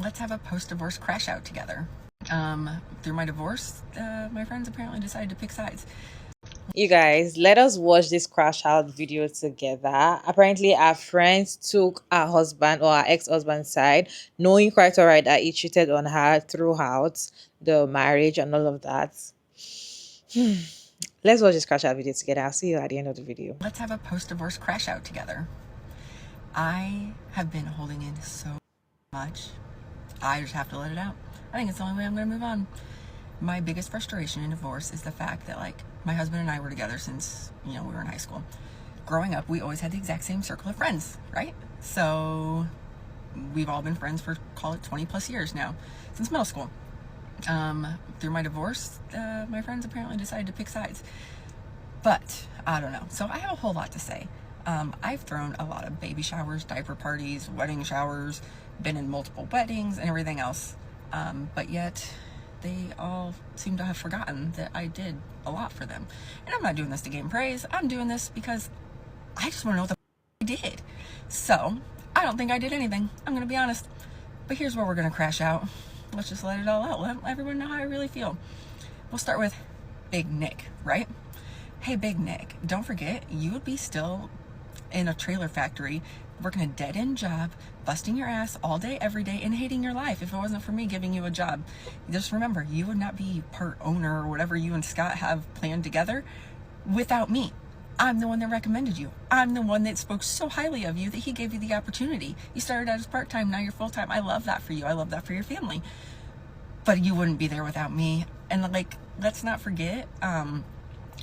let's have a post-divorce crash out together. Through my divorce, my friends apparently decided to pick sides. You guys, let us watch this crash out video together. Apparently, our friends took our husband or our ex-husband's side, knowing quite alright that he cheated on her throughout the marriage and all of that. Let's watch this crash out video together. I'll see you at the end of the video. Let's have a post-divorce crash out together. I have been holding in so much. I just have to let it out. I think it's the only way I'm going to move on. My biggest frustration in divorce is the fact that, like, my husband and I were together since, we were in high school. Growing up, we always had the exact same circle of friends, right? So we've all been friends for, call it 20 plus years now, since middle school. Through my divorce, my friends apparently decided to pick sides. But I don't know. So I have a whole lot to say. I've thrown a lot of baby showers, diaper parties, wedding showers, been in multiple weddings and everything else. But yet they all seem to have forgotten that I did a lot for them. And I'm not doing this to gain praise. I'm doing this because I just want to know what the I did. So I don't think I did anything. I'm going to be honest. But here's where we're going to crash out. Let's just let it all out. Let everyone know how I really feel. We'll start with Big Nick, right? Hey, Big Nick, don't forget, you would be still in a trailer factory working a dead-end job, busting your ass all day, every day, and hating your life if it wasn't for me giving you a job. Just remember, you would not be part owner or whatever you and Scott have planned together without me. I'm the one that recommended you. I'm the one that spoke so highly of you that he gave you the opportunity. You started out as part-time, now you're full-time. I love that for you. I love that for your family. But you wouldn't be there without me. And, like, let's not forget,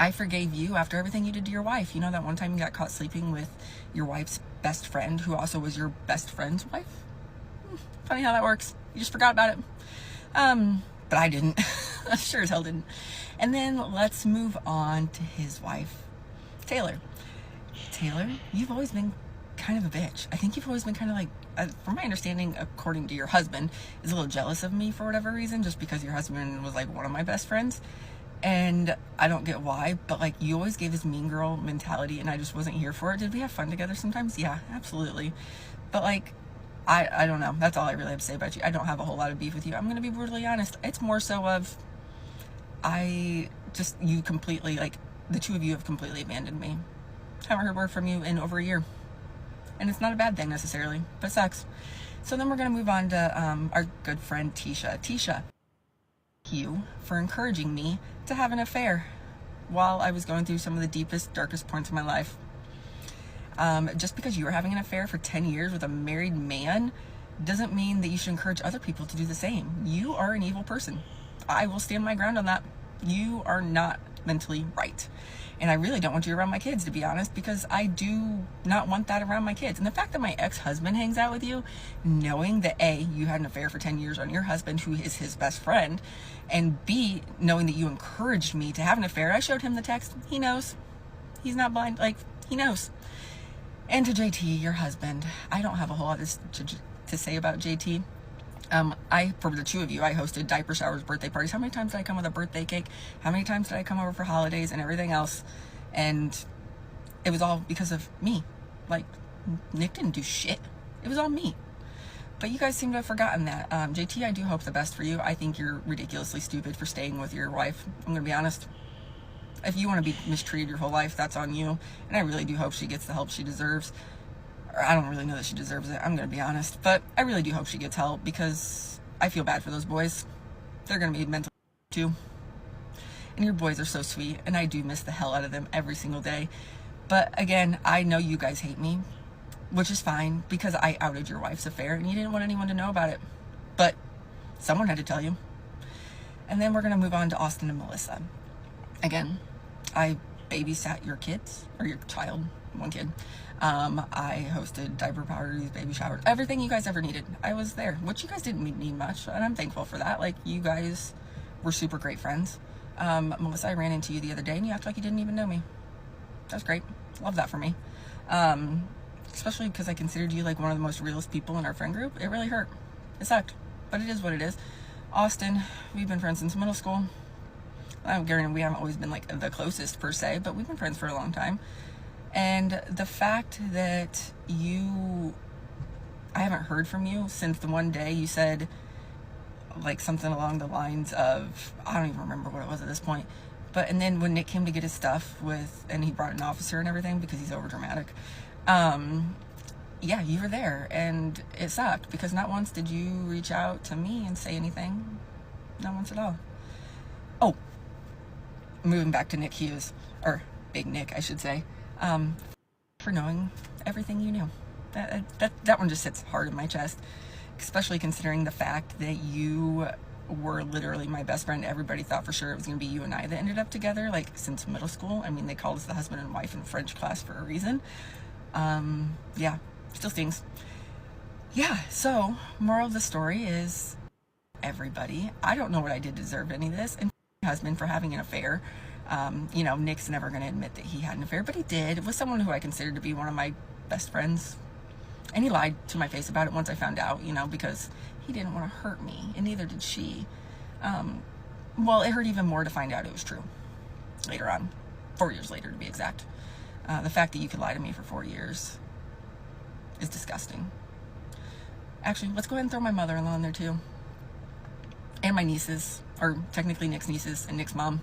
I forgave you after everything you did to your wife. You know that one time you got caught sleeping with your wife's best friend, who also was your best friend's wife? Funny how that works. You just forgot about it. But I didn't. I sure as hell didn't. And then let's move on to his wife, Taylor. Taylor, you've always been kind of a bitch. I think you've always been kind of like, from my understanding, according to your husband, is a little jealous of me for whatever reason, just because your husband was like one of my best friends. And I don't get why, but like you always gave this mean girl mentality and I just wasn't here for it. Did we have fun together sometimes? Yeah, absolutely. But like, I don't know. That's all I really have to say about you. I don't have a whole lot of beef with you. I'm going to be brutally honest. It's more so of, you completely, like, the two of you have completely abandoned me. Haven't heard word from you in over a year. And it's not a bad thing necessarily, but it sucks. So then we're going to move on to our good friend Tisha. Tisha, you for encouraging me to have an affair while I was going through some of the deepest, darkest points of my life. Just because you were having an affair for 10 years with a married man doesn't mean that you should encourage other people to do the same. You are an evil person. I will stand my ground on that. You are not mentally right. And I really don't want you around my kids, to be honest, because I do not want that around my kids. And the fact that my ex-husband hangs out with you, knowing that A, you had an affair for 10 years on your husband, who is his best friend, and B, knowing that you encouraged me to have an affair. I showed him the text. He knows. He's not blind. Like, he knows. And to JT, your husband, I don't have a whole lot to say about JT. For the two of you, I hosted diaper showers, birthday parties. How many times did I come with a birthday cake? How many times did I come over for holidays and everything else? And it was all because of me. Like, Nick didn't do shit. It was all me. But you guys seem to have forgotten that. JT, I do hope the best for you. I think you're ridiculously stupid for staying with your wife. I'm going to be honest. If you want to be mistreated your whole life, that's on you. And I really do hope she gets the help she deserves. I don't really know that she deserves it, I'm going to be honest, but I really do hope she gets help because I feel bad for those boys. They're going to be mental too. And your boys are so sweet, and I do miss the hell out of them every single day. But again, I know you guys hate me, which is fine because I outed your wife's affair and you didn't want anyone to know about it. But someone had to tell you. And then we're going to move on to Austin and Melissa. Again, I babysat your kids, or your child, one kid. I hosted diaper parties, baby showers, everything you guys ever needed. I was there, which you guys didn't need much, and I'm thankful for that. Like, you guys were super great friends. Melissa, I ran into you the other day, and you acted like you didn't even know me. That's great. Love that for me. Especially because I considered you like one of the most realest people in our friend group. It really hurt. It sucked, but it is what it is. Austin, we've been friends since middle school. I'm guaranteeing we haven't always been like the closest per se, but we've been friends for a long time. And the fact that you I haven't heard from you since the one day you said like something along the lines of, I don't even remember what it was at this point, but and then when Nick came to get his stuff and he brought an officer and everything because he's over dramatic, yeah, you were there, and it sucked because not once did you reach out to me and say anything. Not once at all. Oh, moving back to Nick Hughes, or Big Nick I should say, for knowing everything you knew. That one just sits hard in my chest, especially considering the fact that you were literally my best friend. Everybody thought for sure it was going to be you and I that ended up together, like since middle school. I mean, they called us the husband and wife in French class for a reason. Yeah, still stings. Yeah, so moral of the story is, everybody, I don't know what I did to deserve any of this, and my husband for having an affair. You know, Nick's never going to admit that he had an affair, but he did with someone who I considered to be one of my best friends. And he lied to my face about it once I found out, you know, because he didn't want to hurt me, and neither did she. Well, it hurt even more to find out it was true later on, 4 years later to be exact. The fact that you could lie to me for 4 years is disgusting. Actually, let's go ahead and throw my mother-in-law in there too. And my nieces, or technically Nick's nieces and Nick's mom.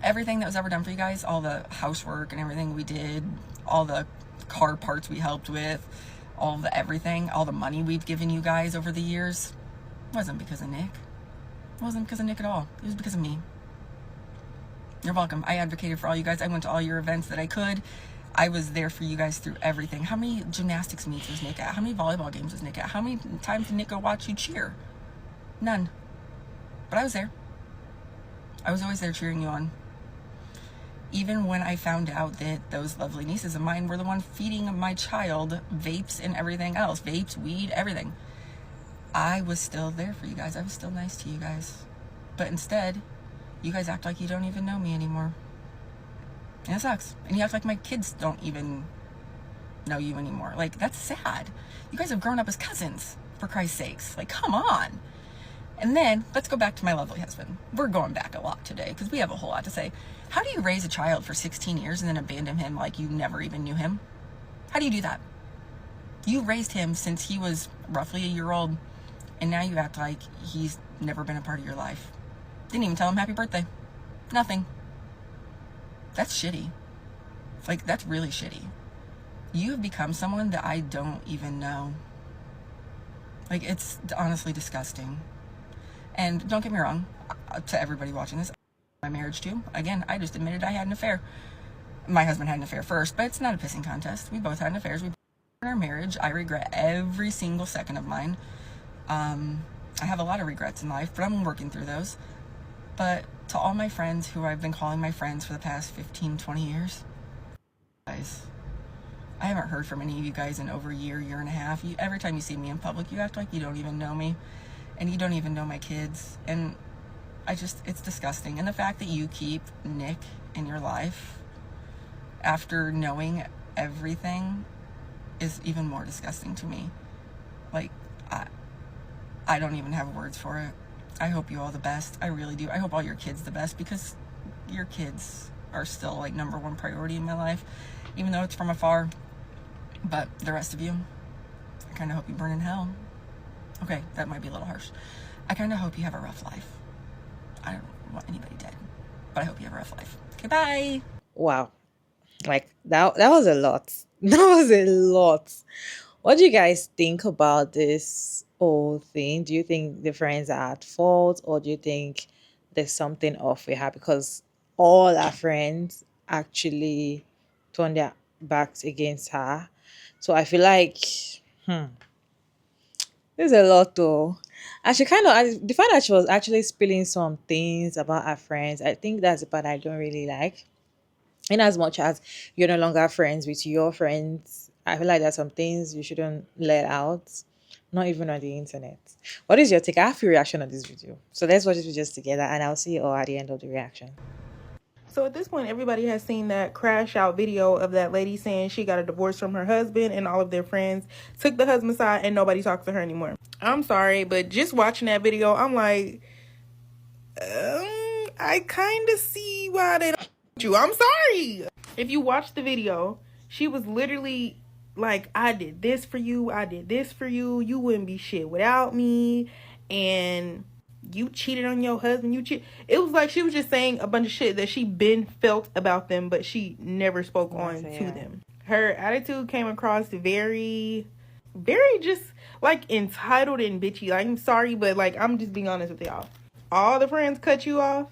Everything that was ever done for you guys, all the housework and everything we did, all the car parts we helped with, all the everything, all the money we've given you guys over the years, wasn't because of Nick. It wasn't because of Nick at all. It was because of me. You're welcome. I advocated for all you guys. I went to all your events that I could. I was there for you guys through everything. How many gymnastics meets was Nick at? How many volleyball games was Nick at? How many times did Nick go watch you cheer? None. But I was there. I was always there cheering you on. Even when I found out that those lovely nieces of mine were the one feeding my child vapes and everything else, vapes, weed, everything, I was still there for you guys. I was still nice to you guys. But instead, you guys act like you don't even know me anymore. And it sucks. And you act like my kids don't even know you anymore. Like, that's sad. You guys have grown up as cousins, for Christ's sakes. Like, come on. And then, let's go back to my lovely husband. We're going back a lot today, because we have a whole lot to say. How do you raise a child for 16 years and then abandon him like you never even knew him? How do you do that? You raised him since he was roughly a year old, and now you act like he's never been a part of your life. Didn't even tell him happy birthday. Nothing. That's shitty. Like, that's really shitty. You have become someone that I don't even know. Like, it's honestly disgusting. And don't get me wrong, to everybody watching this, my marriage too. Again, I just admitted I had an affair. My husband had an affair first, but it's not a pissing contest. We both had affairs. We both in our marriage. I regret every single second of mine. I have a lot of regrets in life, but I'm working through those. But to all my friends who I've been calling my friends for the past 15, 20 years, guys, I haven't heard from any of you guys in over a year, year and a half. Every time you see me in public, you act like you don't even know me, and you don't even know my kids. And it's disgusting. And the fact that you keep Nick in your life after knowing everything is even more disgusting to me. Like, I don't even have words for it. I hope you all the best. I really do. I hope all your kids the best, because your kids are still like number one priority in my life, even though it's from afar. But the rest of you, I kind of hope you burn in hell. Okay, that might be a little harsh. I kind of hope you have a rough life. I don't want anybody dead, but I hope you have a rough life. Okay, bye. Wow. Like that was a lot. That was a lot. What do you guys think about this whole thing? Do you think the friends are at fault, or do you think there's something off with her? Because all our friends actually turned their backs against her. So I feel like there's a lot though. And she the fact that she was actually spilling some things about her friends, I think that's the part I don't really like. In as much as you're no longer friends with your friends, I feel like there's some things you shouldn't let out, not even on the internet. What is your take? I have a reaction on this video. So let's watch this video together, and I'll see you all at the end of the reaction. So at this point, everybody has seen that crash out video of that lady saying she got a divorce from her husband, and all of their friends took the husband's side and nobody talks to her anymore. I'm sorry, but just watching that video, I'm like, I kind of see why they don't you. I'm sorry. If you watch the video, she was literally like, I did this for you, I did this for you, you wouldn't be shit without me, and you cheated on your husband, it was like she was just saying a bunch of shit that she been felt about them, but she never spoke on to them. Her attitude came across very, very just like entitled and bitchy. Like, I'm sorry, but like, I'm just being honest with y'all. All the friends cut you off,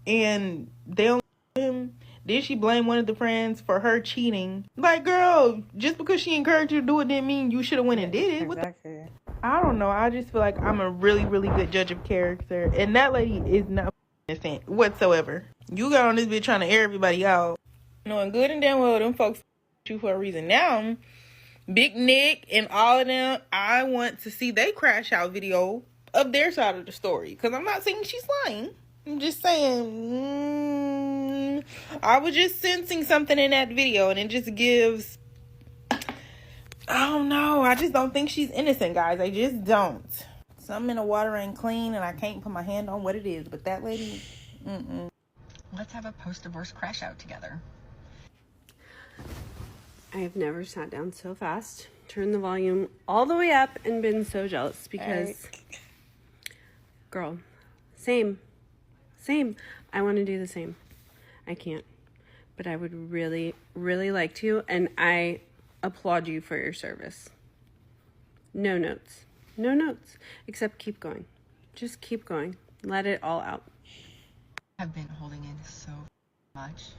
and they don't like him. Then she blamed one of the friends for her cheating. Like, girl, just because she encouraged you to do it didn't mean you should have went and did it. Exactly. I don't know. I just feel like I'm a really, really good judge of character, and that lady is not innocent whatsoever. You got on this bitch trying to air everybody out, knowing good and damn well them folks you for a reason. Now, Big Nick and all of them, I want to see they crash out video of their side of the story, because I'm not saying she's lying. I'm just saying, I was just sensing something in that video, and it just gives, I don't know, I just don't think she's innocent, guys. I just don't. Something in the water ain't clean, and I can't put my hand on what it is, but that lady, Let's have a post-divorce crash out together. I have never sat down so fast, turned the volume all the way up, and been so jealous because, girl, same. I want to do the same. I can't, but I would really, really like to, and I applaud you for your service. No notes, except keep going. Just keep going. Let it all out. I've been holding in so much.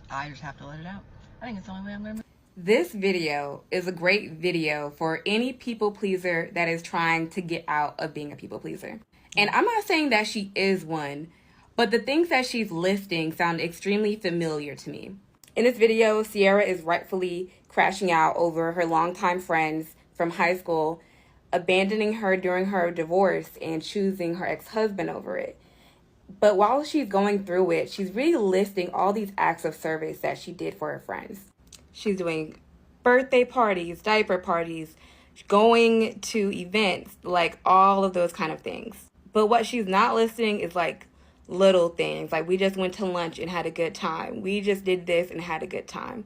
I just have to let it out. I think it's the only way I'm going to move. This video is a great video for any people pleaser that is trying to get out of being a people pleaser. And I'm not saying that she is one, but the things that she's listing sound extremely familiar to me. In this video, Ciara is rightfully crashing out over her longtime friends from high school, abandoning her during her divorce and choosing her ex-husband over it. But while she's going through it, she's really listing all these acts of service that she did for her friends. She's doing birthday parties, diaper parties, going to events, like all of those kind of things. But what she's not listing is like little things. Like, we just went to lunch and had a good time. We just did this and had a good time.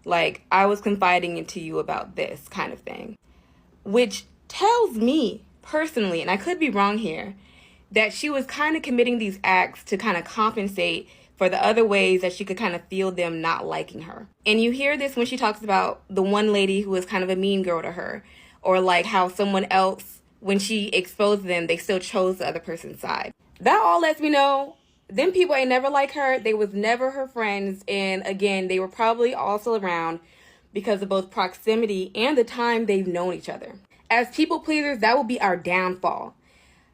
Like, I was confiding into you about this kind of thing. Which tells me personally, and I could be wrong here, that she was kind of committing these acts to kind of compensate for the other ways that she could kind of feel them not liking her. And you hear this when she talks about the one lady who was kind of a mean girl to her, or like how someone else, when she exposed them, they still chose the other person's side. That all lets me know them people ain't never like her. They was never her friends. And again, they were probably also around because of both proximity and the time they've known each other. As people pleasers, that will be our downfall.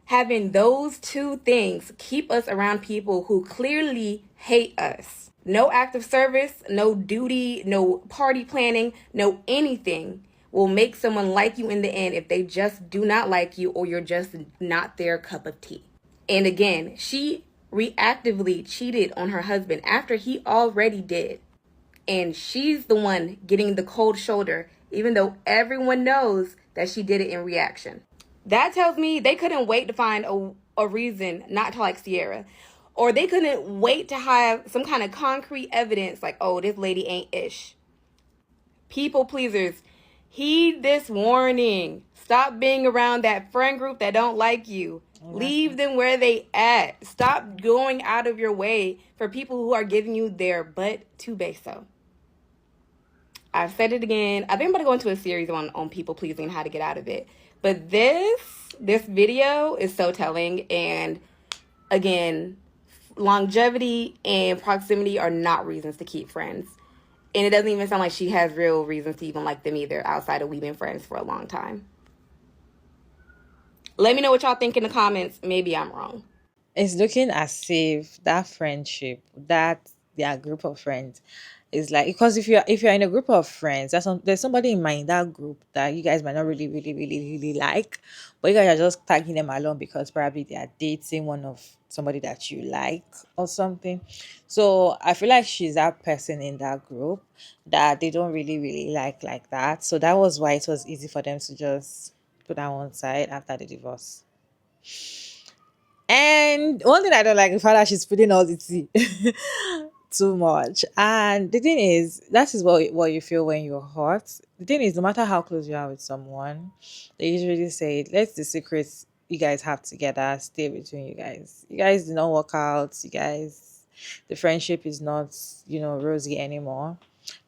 Having those two things keep us around people who clearly hate us. No act of service, no duty, no party planning, no anything will make someone like you in the end if they just do not like you or you're just not their cup of tea. And again, she reactively cheated on her husband after he already did. And she's the one getting the cold shoulder, even though everyone knows that she did it in reaction. That tells me they couldn't wait to find a reason not to like Ciara. Or they couldn't wait to have some kind of concrete evidence like, oh, this lady ain't ish. People pleasers, heed this warning. Stop being around that friend group that don't like you. Leave them where they at. Stop going out of your way for people who are giving you their butt to beso. I've said it again. I think I'm going to go into a series on people pleasing and how to get out of it. But this video is so telling. And again, longevity and proximity are not reasons to keep friends. And it doesn't even sound like she has real reasons to even like them either, outside of we've been friends for a long time. Let me know what y'all think in the comments. Maybe I'm wrong. It's looking as if that friendship, that their group of friends, is like, because if you're in a group of friends, there's somebody in that group that you guys might not really like, but you guys are just tagging them along because probably they are dating somebody that you like or something. So I feel like she's that person in that group that they don't really like that. So that was why it was easy for them to just put that one side after the divorce. And one thing I don't like, the fact that she's spilling all the tea. too much. And the thing is, that is what you feel when you're hot. The thing is, no matter how close you are with someone, they usually say, let the secrets you guys have together stay between you guys. You guys do not work out. You guys, the friendship is not, rosy anymore.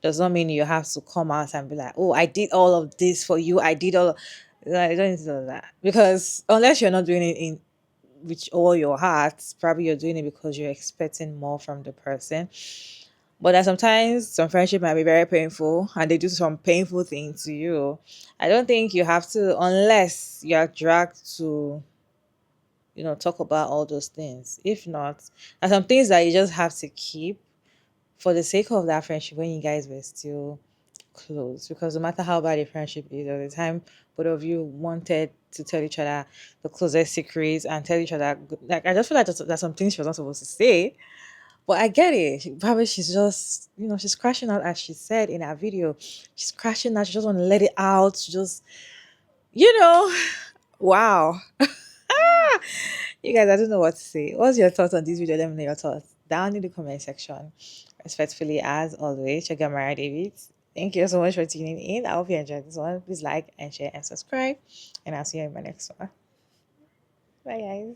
Does not mean you have to come out and be like, oh, I did all of this for you. I did all. Like, I don't need to do that, because unless you're not doing it in with all your heart, probably you're doing it because you're expecting more from the person. But that sometimes some friendship might be very painful and they do some painful thing to you. I don't think you have to, unless you are dragged to, talk about all those things. If not, there's some things that you just have to keep for the sake of that friendship when you guys were still close. Because no matter how bad a friendship is, at the time both of you wanted to tell each other the closest secrets and tell each other, like, I just feel like there's some things she was not supposed to say. But I get it. Probably she's just, she's crashing out, as she said in her video. She's crashing out. She just want to let it out. She just, you know, wow. You guys, I don't know what to say. What's your thoughts on this video? Let me know your thoughts down in the comment section. Respectfully, as always, Sugar Mara David. Thank you so much for tuning in. I hope you enjoyed this one. Please like and share and subscribe. And I'll see you in my next one. Bye, guys.